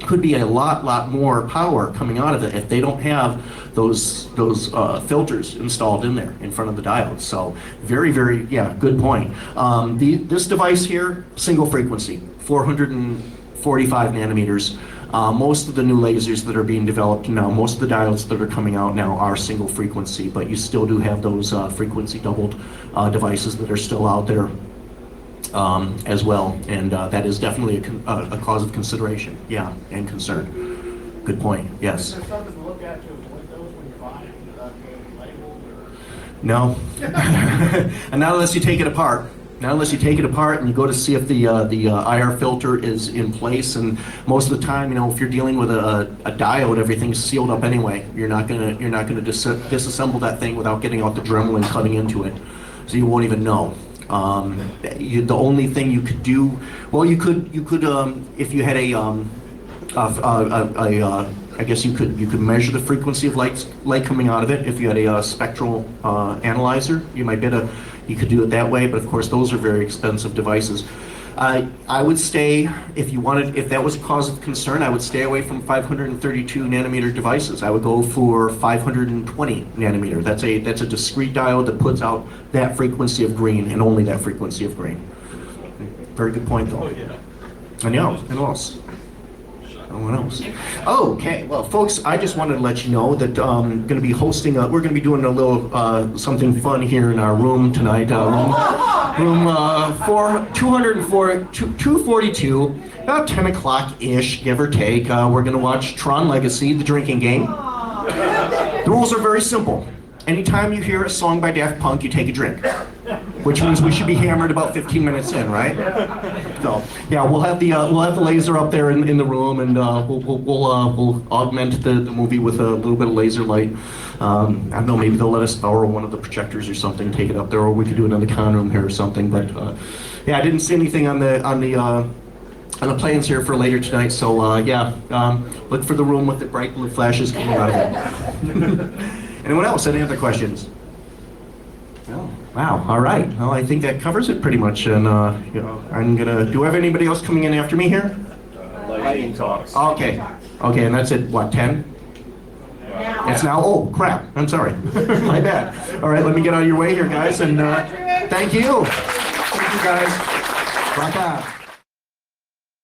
could be a lot more power coming out of it if they don't have those filters installed in there in front of the diodes. So very good point. This device here, single frequency, 445 nanometers. Most of the new lasers that are being developed now, most of the diodes that are coming out now are single frequency, but you still do have those frequency doubled devices that are still out there as well, and that is definitely a cause of consideration, and concern. Good point. Yes. Is there something to look at to avoid those when you're buying the labels? No, and not unless you take it apart. Not unless you take it apart and you go to see if the IR filter is in place. And most of the time, if you're dealing with a diode, everything's sealed up anyway. You're not gonna disassemble that thing without getting out the Dremel and cutting into it, so you won't even know. The only thing you could do, well, you could if you had I guess you could measure the frequency of light coming out of it. If you had a spectral analyzer, you could do it that way. But of course, those are very expensive devices. I would stay, if that was a cause of concern, I would stay away from 532 nanometer devices. I would go for 520 nanometer. That's a discrete diode that puts out that frequency of green and only that frequency of green. Very good point, though. Oh, yeah. I know. And else? No one else. Okay, well, folks, I just wanted to let you know that I'm going to be hosting. We're going to be doing a little something fun here in our room tonight. Room 242, about 10 o'clock-ish, give or take. We're going to watch Tron Legacy, the drinking game. The rules are very simple. Anytime you hear a song by Daft Punk, you take a drink, which means we should be hammered about 15 minutes in, right? So, yeah, we'll have the laser up there in the room, and we'll augment the movie with a little bit of laser light. I don't know, maybe they'll let us borrow one of the projectors or something, take it up there, or we could do another con room here or something. But yeah, I didn't see anything on the plans here for later tonight. So look for the room with the bright blue flashes coming out of it. Anyone else? Any other questions? No. Wow. All right. Well, I think that covers it pretty much. And I'm gonna. Do I have anybody else coming in after me here? Lighting talks. Okay. Okay. And that's at what, 10? It's now. Oh crap. I'm sorry. My bad. All right. Let me get out of your way here, guys. And Thank you. Thank you, guys. Rock on.